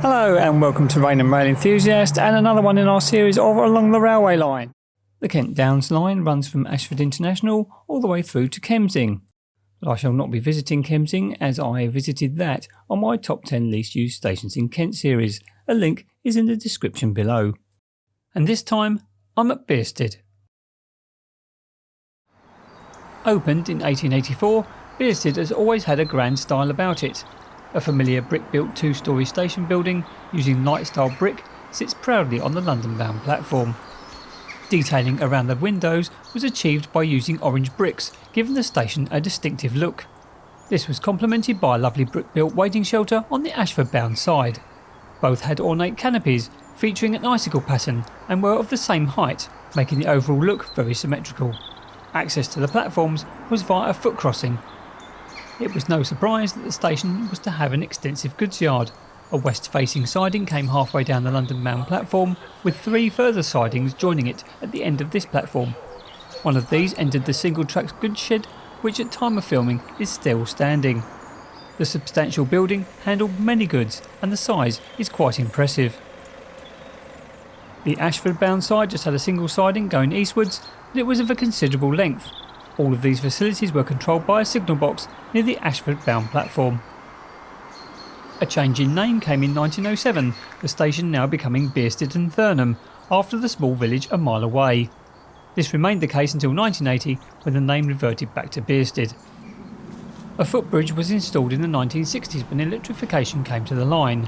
Hello and welcome to Rain and Rail Enthusiast and another one in our series of Along the Railway Line. The Kent Downs line runs from Ashford International all the way through to Kemsing. But I shall not be visiting Kemsing as I visited that on my top 10 least used stations in Kent series. A link is in the description below. And this time I'm at Bearsted. Opened in 1884, Bearsted has always had a grand style about it. A familiar brick-built two-storey station building using light-style brick sits proudly on the London-bound platform. Detailing around the windows was achieved by using orange bricks, giving the station a distinctive look. This was complemented by a lovely brick-built waiting shelter on the Ashford-bound side. Both had ornate canopies featuring an icicle pattern and were of the same height, making the overall look very symmetrical. Access to the platforms was via a foot crossing. It was no surprise that the station was to have an extensive goods yard. A west-facing siding came halfway down the London-bound platform, with 3 further sidings joining it at the end of this platform. One of these entered the single-track goods shed, which at time of filming is still standing. The substantial building handled many goods and the size is quite impressive. The Ashford-bound side just had a single siding going eastwards, but it was of a considerable length. All of these facilities were controlled by a signal box near the Ashford-bound platform. A change in name came in 1907, the station now becoming Bearsted and Thurnham, after the small village a mile away. This remained the case until 1980, when the name reverted back to Bearsted. A footbridge was installed in the 1960s when electrification came to the line.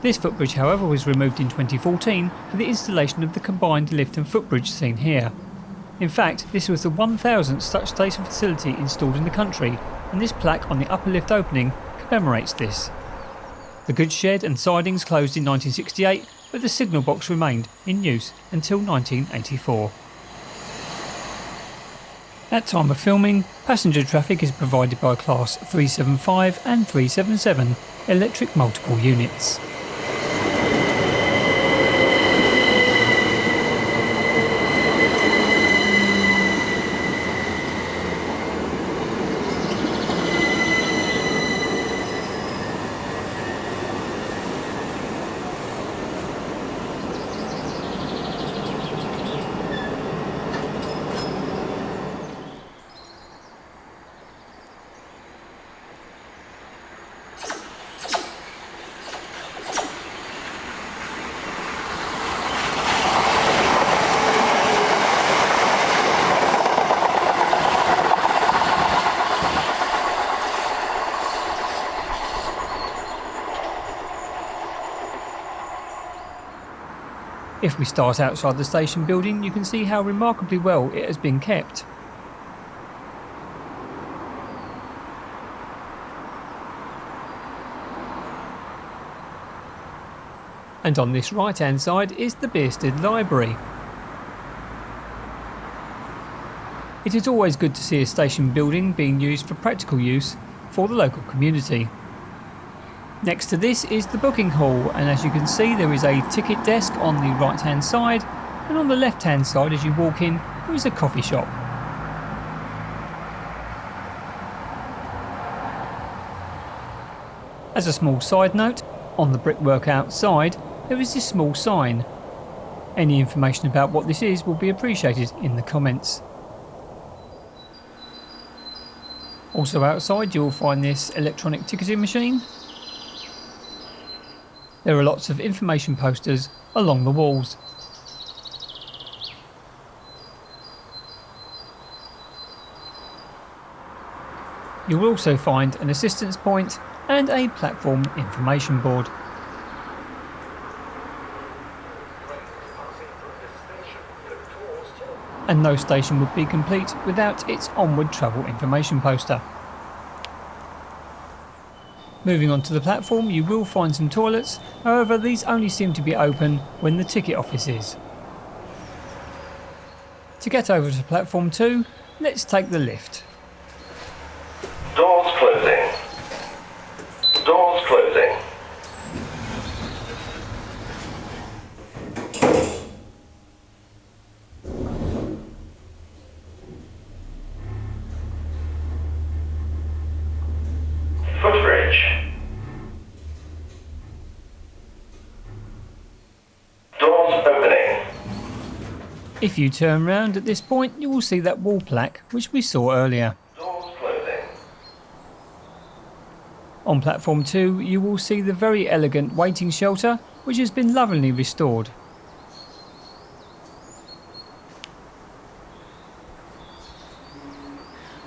This footbridge, however, was removed in 2014 for the installation of the combined lift and footbridge seen here. In fact, this was the 1000th such station facility installed in the country, and this plaque on the upper lift opening commemorates this. The goods shed and sidings closed in 1968, but the signal box remained in use until 1984. At time of filming, passenger traffic is provided by Class 375 and 377 electric multiple units. If we start outside the station building, you can see how remarkably well it has been kept. And on this right hand side is the Bearsted Library. It is always good to see a station building being used for practical use for the local community. Next to this is the booking hall, and as you can see there is a ticket desk on the right hand side, and on the left hand side as you walk in there is a coffee shop. As a small side note, on the brickwork outside there is this small sign. Any information about what this is will be appreciated in the comments. Also outside you will find this electronic ticketing machine. There are lots of information posters along the walls. You will also find an assistance point and a platform information board. And no station would be complete without its onward travel information poster. Moving on to the platform, you will find some toilets, however these only seem to be open when the ticket office is. To get over to platform 2, let's take the lift. Doors closing. Doors closing. Footbridge. If you turn round at this point, you will see that wall plaque which we saw earlier. Doors closing. On platform 2 you will see the very elegant waiting shelter which has been lovingly restored.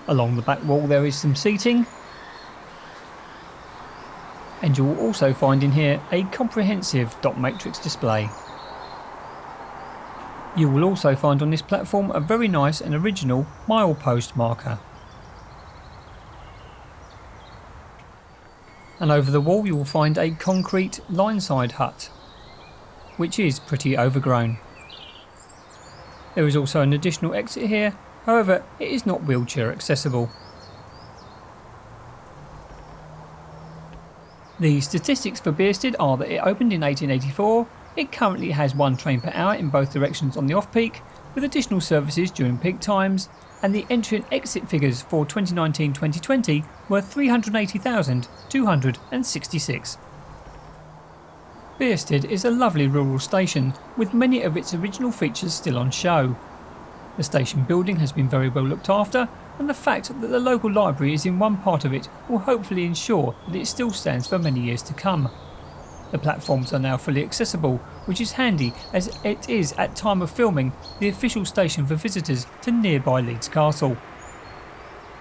Along the back wall there is some seating, and you will also find in here a comprehensive dot matrix display. You will also find on this platform a very nice and original milepost marker. And over the wall you will find a concrete lineside hut, which is pretty overgrown. There is also an additional exit here, however it is not wheelchair accessible. The statistics for Bearsted are that it opened in 1884, it currently has 1 train per hour in both directions on the off-peak, with additional services during peak times, and the entry and exit figures for 2019-2020 were 380,266. Bearsted is a lovely rural station with many of its original features still on show. The station building has been very well looked after, and the fact that the local library is in one part of it will hopefully ensure that it still stands for many years to come. The platforms are now fully accessible, which is handy as it is at time of filming the official station for visitors to nearby Leeds Castle.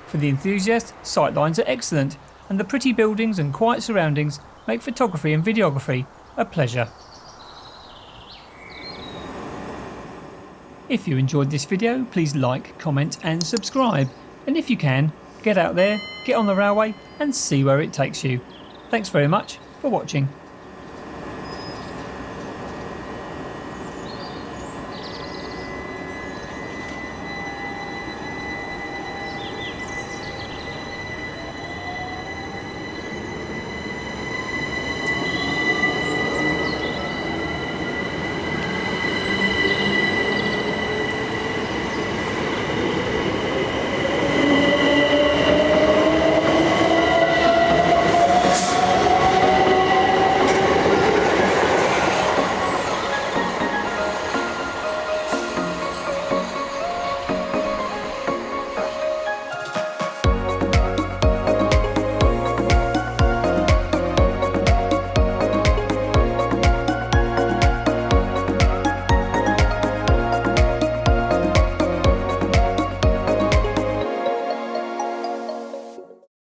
For the enthusiast, sightlines are excellent, and the pretty buildings and quiet surroundings make photography and videography a pleasure. If you enjoyed this video, please like, comment and subscribe, and if you can, get out there, get on the railway and see where it takes you. Thanks very much for watching.